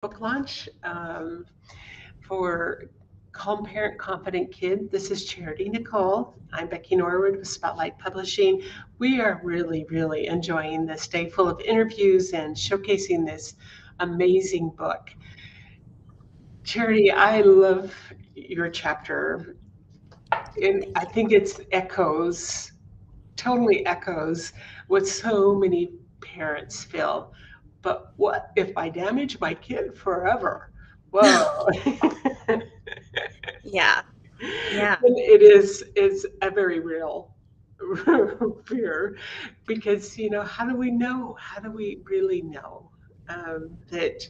book launch for Calm Parent, Confident Kid. This is Charity Nicole. I'm Becky Norwood with Spotlight Publishing. We are really, really enjoying this day full of interviews and showcasing this amazing book. Charity, I love your chapter, and I think it's totally echoes what so many parents feel. But what if I damage my kid forever? Whoa. Yeah, yeah, And it's a very real fear because how do we know? How do we really know that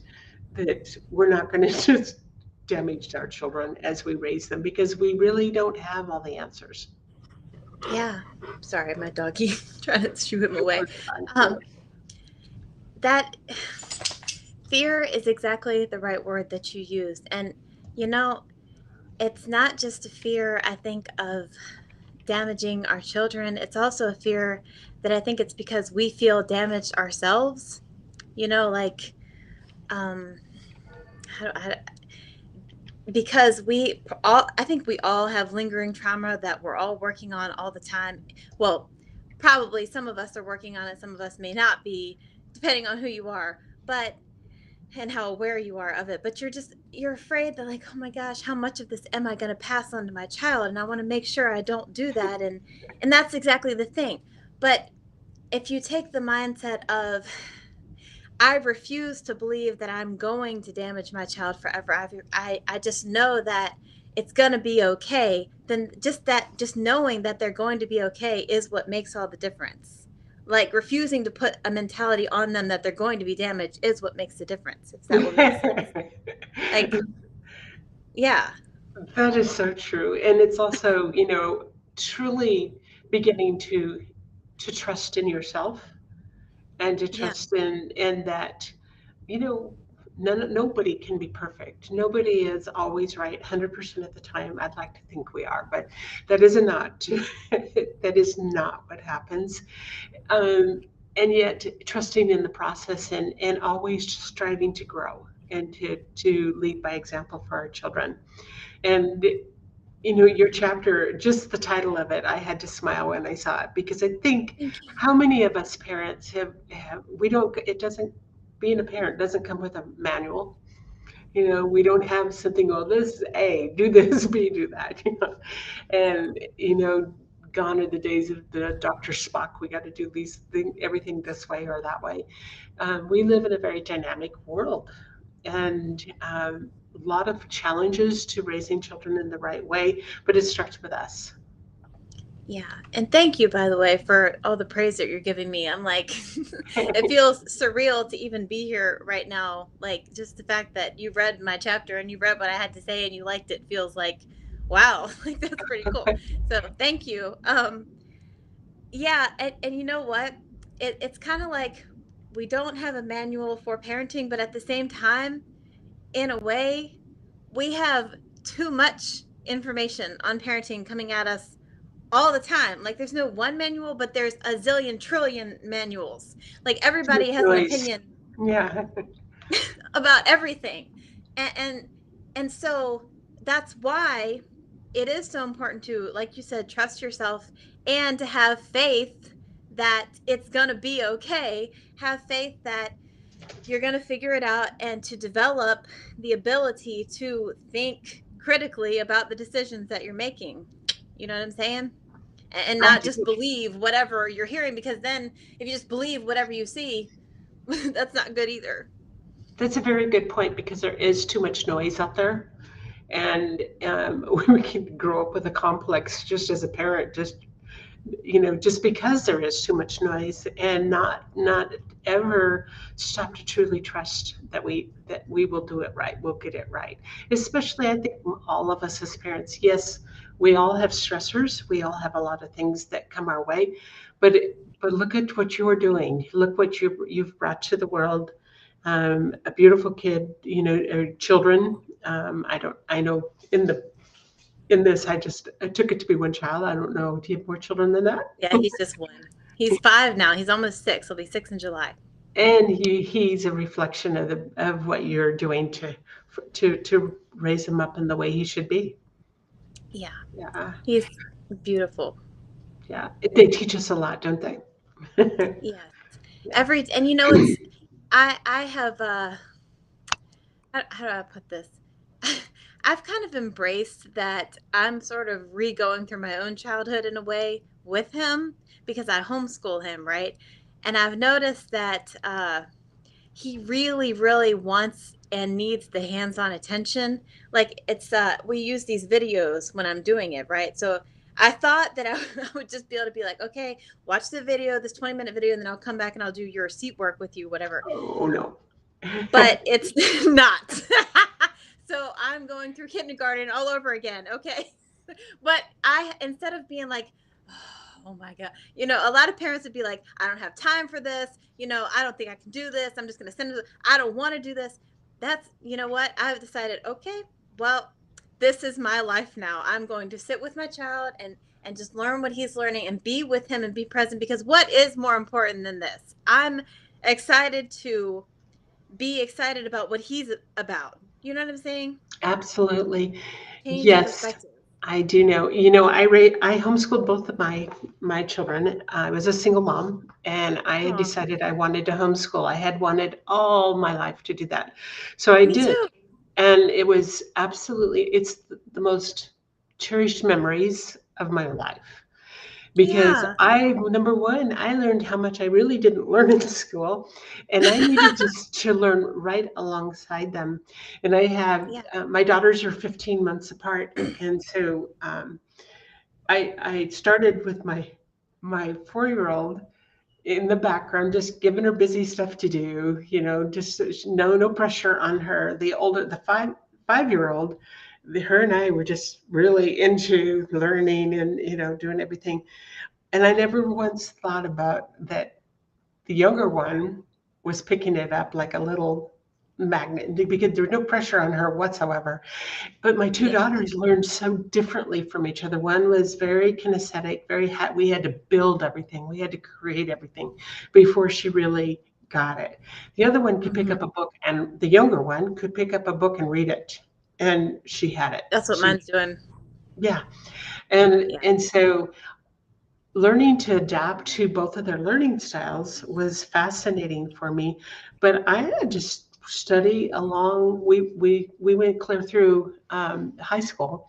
we're not going to just damage our children as we raise them because we really don't have all the answers. yeah. Sorry, my doggy trying to shoo him away. Yeah. Um, that fear is exactly the right word that you used. And, you know, it's not just a fear, I think, of damaging our children. It's also a fear that I think it's because we feel damaged ourselves. You know, like, um, how, because we all, I think we all have lingering trauma that we're all working on all the time. Well, probably some of us are working on it, some of us may not be, depending on who you are, but and how aware you are of it. But you're afraid that, like, oh my gosh, how much of this am I going to pass on to my child, and I want to make sure I don't do that. And that's exactly the thing. But if you take the mindset of, I refuse to believe that I'm going to damage my child forever. I just know that it's going to be okay. Then just knowing that they're going to be okay is what makes all the difference. Like, refusing to put a mentality on them that they're going to be damaged is what makes the difference. If that will make sense. Like, yeah, That is so true. And it's also, truly beginning to trust in yourself and to yeah, trust in that, you know, nobody can be perfect. Nobody is always right 100% of the time. I'd like to think we are, but that is not that is not what happens. And yet trusting in the process and always striving to grow and to lead by example for our children. And your chapter, just the title of it, I had to smile when I saw it because I think thank you. how many of us parents have we don't it doesn't being a parent doesn't come with a manual. We don't have something, oh, this is A, do this, B, do that, and gone are the days of the Dr. Spock. We got to do everything this way or that way. We live in a very dynamic world, and a lot of challenges to raising children in the right way, but it starts with us. Yeah. And thank you, by the way, for all the praise that you're giving me. I'm like, it feels surreal to even be here right now. Like, just the fact that you read my chapter and you read what I had to say and you liked it feels like, wow, like that's pretty cool. So thank you. Yeah. And you know what? It's kind of like we don't have a manual for parenting, but at the same time, in a way, we have too much information on parenting coming at us all the time. Like, there's no one manual, but there's a zillion trillion manuals. Like, Too much everybody has an noise. opinion Yeah. about everything. And so that's why it is so important to, like you said, trust yourself and to have faith that it's going to be okay. Have faith that you're going to figure it out, and to develop the ability to think critically about the decisions that you're making. You know what I'm saying? And I not just do. believe whatever you're hearing, because then if you just believe whatever you see, that's not good either. That's a very good point because there is too much noise out there. And we can grow up with a complex just as a parent, just because there is too much noise and not ever stop to truly trust that we will do it right, we'll get it right. Especially, I think all of us as parents, yes, we all have stressors, we all have a lot of things that come our way, but but look at what you're doing. Look what you've brought to the world. A beautiful kid, or children. I know in this, I took it to be one child. I don't know. Do you have more children than that? Yeah, he's just one. He's 5 now. He's almost 6. He'll be 6 in July. And he's a reflection of what you're doing to raise him up in the way he should be. Yeah, Yeah, he's beautiful. yeah. They teach us a lot, don't they? Yes. Yeah. And it's I have how do I put this? I've kind of embraced that I'm sort of re-going through my own childhood in a way with him because I homeschool him, right? And I've noticed that he really, really wants and needs the hands-on attention. Like we use these videos when I'm doing it, right? So I thought that I would just be able to be like, okay, watch the video, this 20-minute video, and then I'll come back and I'll do your seat work with you, whatever. Oh no. But it's not. So I'm going through kindergarten all over again. Okay. But instead of being like, oh my God, a lot of parents would be like, I don't have time for this. I don't think I can do this. I'm just going to send it. I don't want to do this. You know what? I've decided, okay, well, this is my life now. I'm going to sit with my child and just learn what he's learning and be with him and be present because what is more important than this? I'm excited to be excited about what he's about. You know what I'm saying? Absolutely. Change your Yes, perspective. I do know. I homeschooled both of my children. I was a single mom, and I had Oh, decided I wanted to homeschool. I had wanted all my life to do that, so I me did, too. and it's the most cherished memories of my life. Because Yeah. number one, I learned how much I really didn't learn in school, and I needed to learn right alongside them. And I have Yeah. my daughters are 15 months apart, and so I started with my 4-year-old in the background, just giving her busy stuff to do. Just no pressure on her. The 5-year-old, her and I were just really into learning and doing everything. And I never once thought about that the younger one was picking it up like a little magnet because there was no pressure on her whatsoever. But my two Yeah. daughters learned so differently from each other. One was very kinesthetic, we had to build everything, we had to create everything before she really got it. The other one could pick Hmm. up a book, and the younger one could pick up a book and read it, and she had it. That's what She, mine's doing. yeah, and Yeah. and so learning to adapt to both of their learning styles was fascinating for me. But I had to study along. We went clear through high school,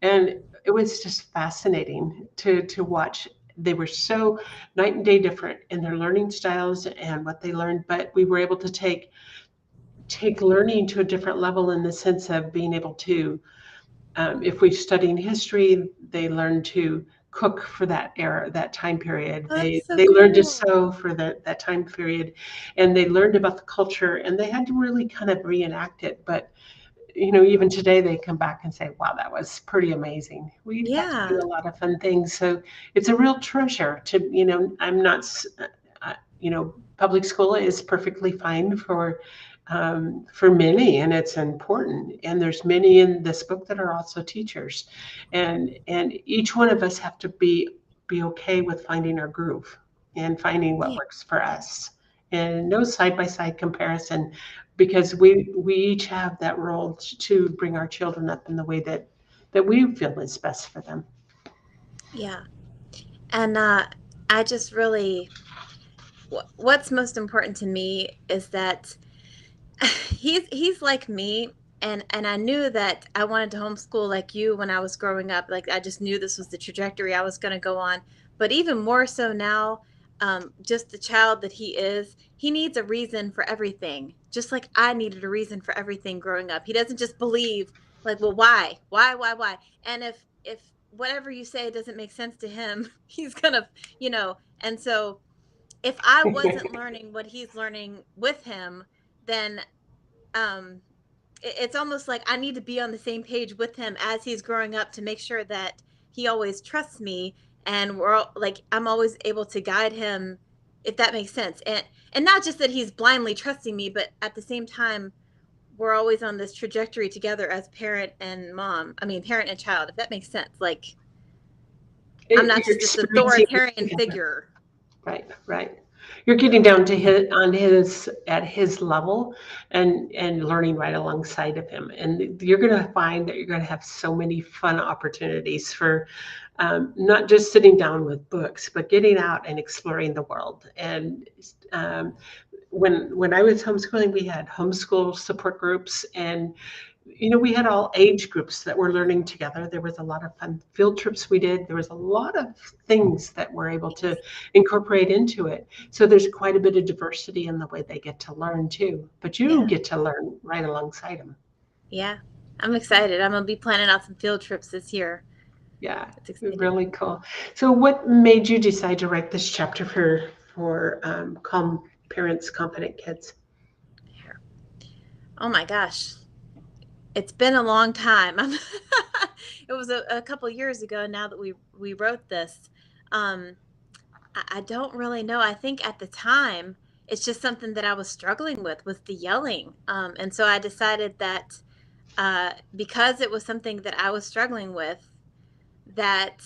and it was just fascinating to watch. They were so night and day different in their learning styles and what they learned, but we were able to take learning to a different level in the sense of being able to if we study in history, they learn to cook for that era, that time period. Oh, They that's so they learned to cool. sew for that time period, and they learned about the culture, and they had to really kind of reenact it. But even today, they come back and say, "Wow, that was pretty amazing. We got to do Yeah. a lot of fun things." So it's a real treasure to I'm not. Public school is perfectly fine for many, and it's important. And there's many in this book that are also teachers, and each one of us have to be okay with finding our groove and finding what Yeah. works for us, and no side by side comparison, because we each have that role to bring our children up in the way that we feel is best for them. Yeah. And I just really, what's most important to me is that he's like me, and I knew that I wanted to homeschool like you when I was growing up. Like I just knew this was the trajectory I was going to go on. But even more so now, just the child that he needs a reason for everything. Just like I needed a reason for everything growing up. He doesn't just believe like, well, why? And if whatever you say doesn't make sense to him, he's gonna, And so if I wasn't learning what he's learning with him, then um it's almost like I need to be on the same page with him as he's growing up to make sure that he always trusts me and like I'm always able to guide him, if that makes sense. And not just that he's blindly trusting me, but at the same time we're always on this trajectory together as parent and child, if that makes sense. Like I'm not You're just this experiencing it authoritarian together. figure. Right, right. You're getting down to his on his at his level and learning right alongside of him. And you're going to find that you're going to have so many fun opportunities for not just sitting down with books, but getting out and exploring the world. And um, when I was homeschooling, we had homeschool support groups, and we had all age groups that were learning together. There was a lot of fun field trips we did. There was a lot of things that we're able to incorporate into it. So there's quite a bit of diversity in the way they get to learn too. But you Yeah. get to learn right alongside them. Yeah. I'm excited. I'm gonna be planning out some field trips this year. Yeah, It's exciting. really cool. So what made you decide to write this chapter for calm parents, confident kids? Here. Oh my gosh. It's been a long time. It was a couple years ago now that we wrote this. Um, I don't really know. I think at the time it's just something that I was struggling with was the yelling. And so I decided that because it was something that I was struggling with, that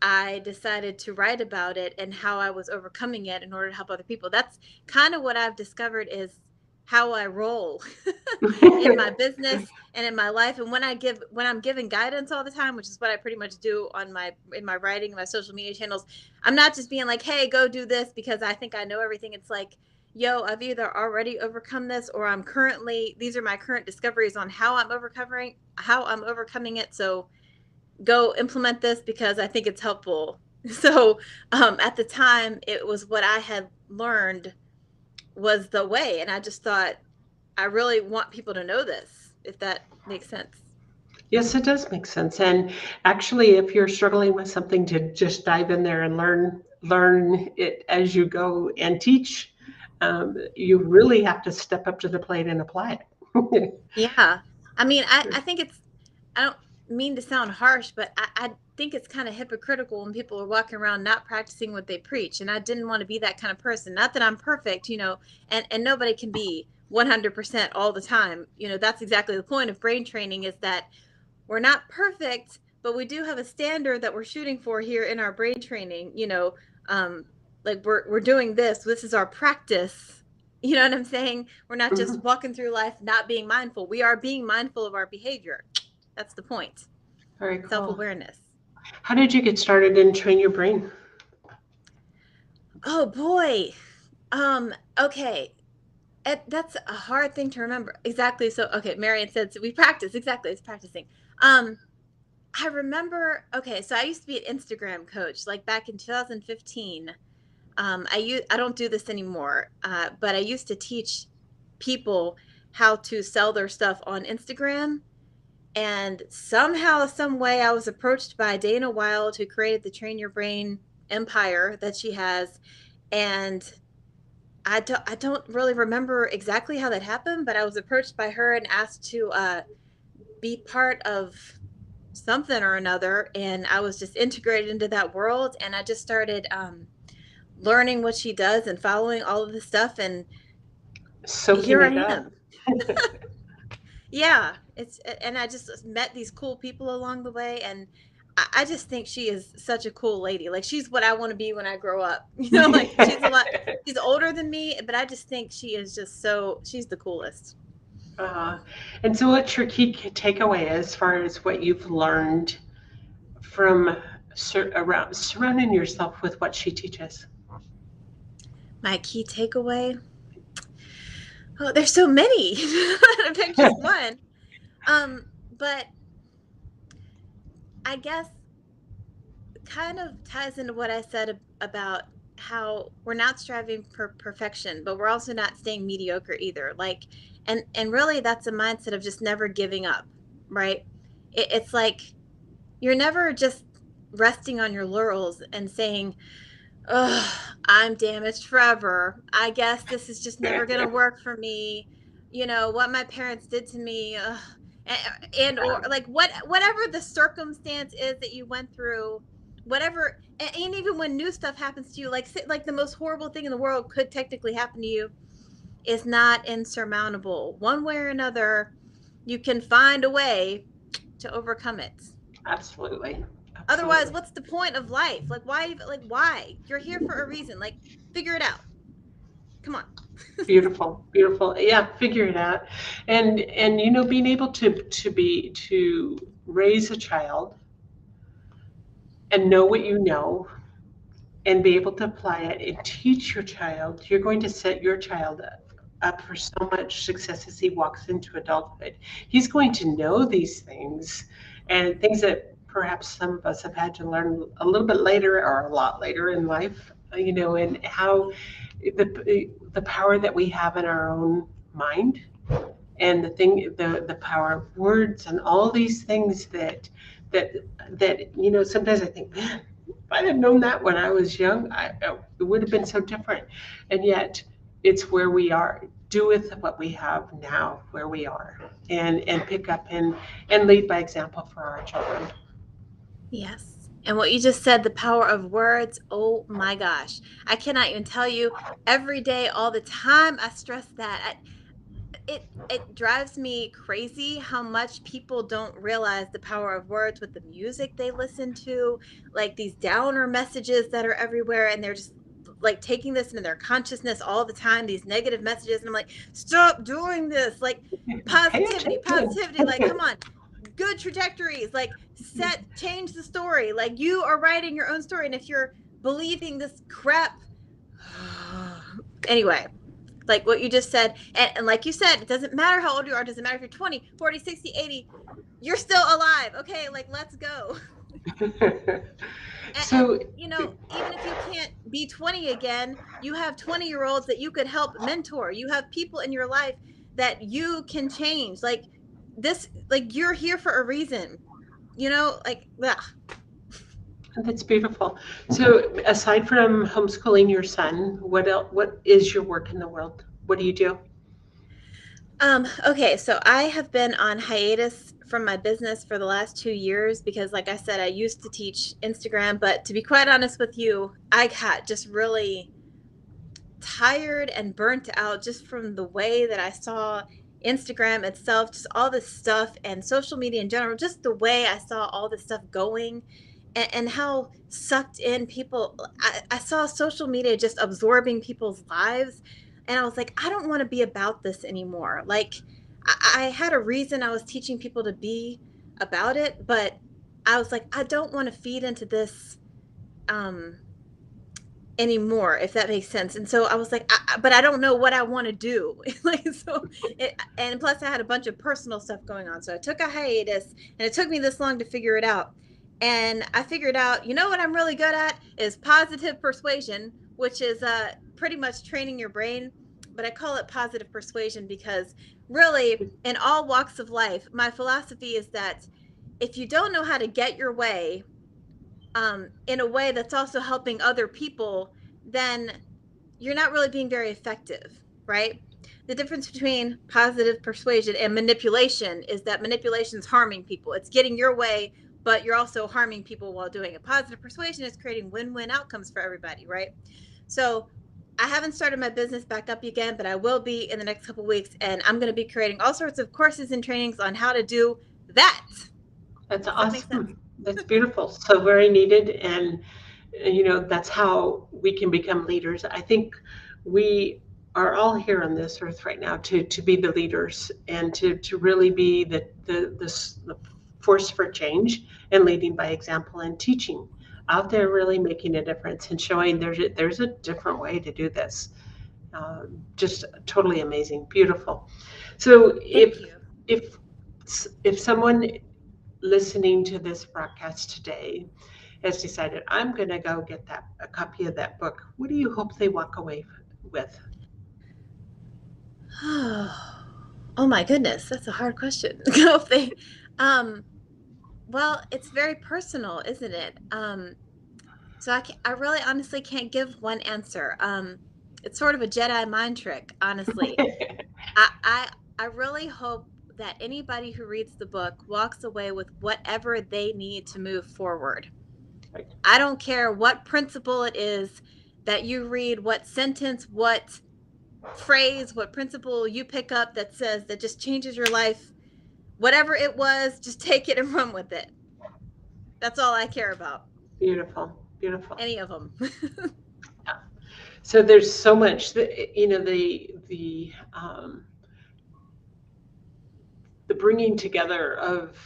I decided to write about it and how I was overcoming it in order to help other people. That's kind of what I've discovered is how I roll in my business and in my life. And when I'm giving guidance all the time, which is what I pretty much do in my writing, my social media channels, I'm not just being like, hey, go do this because I think I know everything. It's like, yo, I've either already overcome this or these are my current discoveries on how I'm overcoming it. So go implement this because I think it's helpful. So at the time, it was what I had learned was the way. And I just thought, I really want people to know this, if that makes sense. Yes, it does make sense. And actually, if you're struggling with something, to just dive in there and learn it as you go and teach. You really have to step up to the plate and apply it. Yeah. I mean, I think I don't mean to sound harsh, but I think it's kind of hypocritical when people are walking around not practicing what they preach. And I didn't want to be that kind of person. Not that I'm perfect, and nobody can be 100% all the time. That's exactly the point of brain training is that we're not perfect, but we do have a standard that we're shooting for here in our brain training. Um, like we're doing this. This is our practice. You know what I'm saying? We're not just Mhm. walking through life not being mindful. We are being mindful of our behavior. That's the point. Very Self cool. awareness. How did you get started in Train Your Brain? Oh boy. Okay. That's a hard thing to remember. Exactly. So, okay, Marion said, so we practice. Exactly. It's practicing. Um, I remember, okay, so I used to be an Instagram coach like back in 2015. I don't do this anymore, but I used to teach people how to sell their stuff on Instagram. And somehow, some way, I was approached by Dana Wild, who created the Train Your Brain empire that she has. And I don't really remember exactly how that happened, but I was approached by her and asked to be part of something or another. And I was just integrated into that world. And I just started learning what she does and following all of the stuff. And Soaking here I it up. am. Yeah, and I just met these cool people along the way, and I just think she is such a cool lady. Like she's what I want to be when I grow up. Like she's older than me, but I just think she is she's the coolest. uh, and so, what's your key takeaway as far as what you've learned from around surrounding yourself with what she teaches? My key takeaway. Oh, there's so many. I picked just one. But I guess kind of ties into what I said about how we're not striving for perfection, but we're also not staying mediocre either. Like, and really, that's a mindset of just never giving up, right? It's like you're never just resting on your laurels and saying, "Oh, I'm damaged forever. I guess this is just never gonna work for me." What my parents did to me. Ugh. Or like whatever the circumstance is that you went through, whatever, and even when new stuff happens to you, like the most horrible thing in the world could technically happen to you, is not insurmountable. One way or another, you can find a way to overcome it. Absolutely. Otherwise, Absolutely. what's the point of life? Like why you're here for a reason. Like figure it out. Come on. Beautiful, beautiful. Yeah, figure it out. And being able to raise a child and know what you know and be able to apply it and teach your child, you're going to set your child up for so much success as he walks into adulthood. He's going to know these things and things that perhaps some of us have had to learn a little bit later or a lot later in life, and how the power that we have in our own mind and the power of words and all these things that sometimes I think, man, if I'd have known that when I was young, it would have been so different. And yet it's where we are. Do with what we have now where we are, and pick up and lead by example for our children. Yes. And what you just said, the power of words, oh my gosh. I cannot even tell you every day, all the time, I stress that. It drives me crazy how much people don't realize the power of words with the music they listen to, like these downer messages that are everywhere, and they're just like taking this into their consciousness all the time, these negative messages, and I'm like, stop doing this. Like Pay positivity, attention. positivity, like come on, good trajectories, like change the story, like you are writing your own story, and if you're believing this crap anyway, like what you just said, and like you said, it doesn't matter how old you are, it doesn't matter if you're 20, 40, 60, 80, you're still alive. Okay, like let's go. And So even if you can't be 20 again, you have 20-year-olds that you could help mentor. You have people in your life that you can change. Like this, like you're here for a reason. Like ugh. that's beautiful. So, aside from homeschooling your son, what else? What is your work in the world? What do you do? Okay, so I have been on hiatus from my business for the last 2 years because, like I said, I used to teach Instagram, but to be quite honest with you, I got just really tired and burnt out just from the way that I saw Instagram itself, just all this stuff and social media in general, just the way I saw all this stuff going, and how sucked in people. I saw social media just absorbing people's lives. And I was like, I don't want to be about this anymore. Like, I had a reason I was teaching people to be about it, but I was like, I don't want to feed into this um, anymore, if that makes sense. And so I was like, but I don't know what I want to do. Like, and plus I had a bunch of personal stuff going on. So I took a hiatus, and it took me this long to figure it out. And I figured out, what I'm really good at is positive persuasion, which is pretty much training your brain. But I call it positive persuasion because really, in all walks of life, my philosophy is that if you don't know how to get your way, in a way that's also helping other people, then you're not really being very effective, right? The difference between positive persuasion and manipulation is that manipulation is harming people. It's getting your way, but you're also harming people while doing it. Positive persuasion is creating win-win outcomes for everybody, right? So I haven't started my business back up again, but I will be in the next couple of weeks, and I'm going to be creating all sorts of courses and trainings on how to do that. That's Does that make sense? awesome. That's beautiful. So very needed, and that's how we can become leaders. I think we are all here on this earth right now to be the leaders and to really be the force for change and leading by example and teaching out there, really making a difference and showing there's a different way to do this. Just totally amazing, beautiful. So Thank you. if if someone listening to this broadcast today has decided, I'm going to go get a copy of that book, what do you hope they walk away with? Oh my goodness, that's a hard question. If they, um, well, it's very personal, isn't it? So I really honestly can't give one answer. It's sort of a Jedi mind trick, honestly. I, I, I really hope that anybody who reads the book walks away with whatever they need to move forward. Right. I don't care what principle it is that you read, what sentence, what phrase, what principle you pick up that says that just changes your life. Whatever it was, just take it and run with it. That's all I care about. Beautiful, beautiful. Any of them. Yeah. So there's so much that, you know, the bringing together of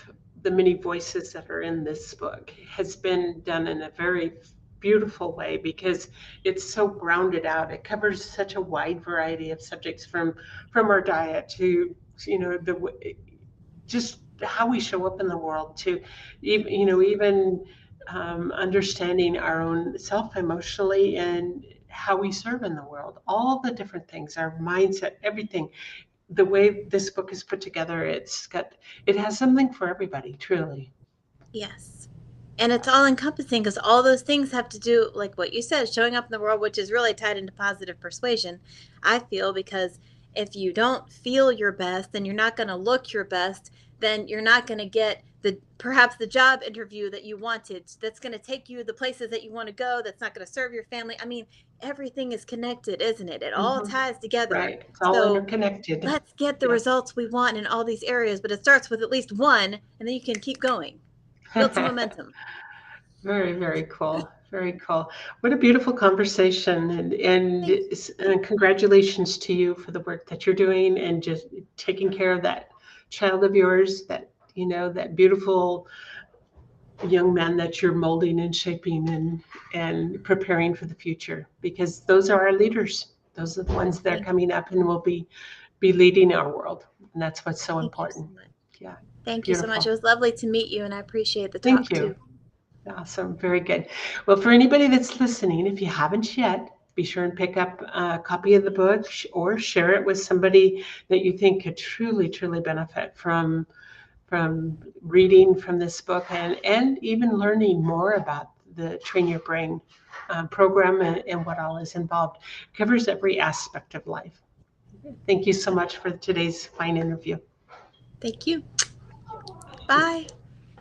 the many voices that are in this book has been done in a very beautiful way because it's so grounded out. It covers such a wide variety of subjects from our diet to, you know, the just how we show up in the world to even, you know, even understanding our own self emotionally and how we serve in the world, all the different things, our mindset, everything. The way this book is put together, it has something for everybody, truly. Yes. And it's all encompassing because all those things have to do, like what you said, showing up in the world, which is really tied into positive persuasion, I feel, because if you don't feel your best, then you're not going to look your best, then you're not going to get perhaps the job interview that you wanted, that's going to take you the places that you want to go, that's not going to serve your family. I mean, everything is connected, isn't it? It all Hmm. ties together. Right, it's all So interconnected. let's get the Yeah. results we want in all these areas, but it starts with at least one, and then you can keep going. Build some momentum. Very, very cool. Very cool. What a beautiful conversation, Thank you. and congratulations to you for the work that you're doing and just taking care of that child of yours, that, you know, that beautiful young man that you're molding and shaping and preparing for the future, because those are our leaders. Those are the ones that are Thank coming up and will be leading our world, and that's what's so thank you so important. much. Yeah, Thank you so much. It beautiful. was lovely to meet you, and I appreciate the Thank talk you. too. Awesome. Very good. Well, for anybody that's listening, if you haven't yet, be sure and pick up a copy of the book or share it with somebody that you think could truly, truly benefit from reading from this book and even learning more about the Train Your Brain program and what all is involved. It covers every aspect of life. Thank you so much for today's fine interview. Thank you. Bye.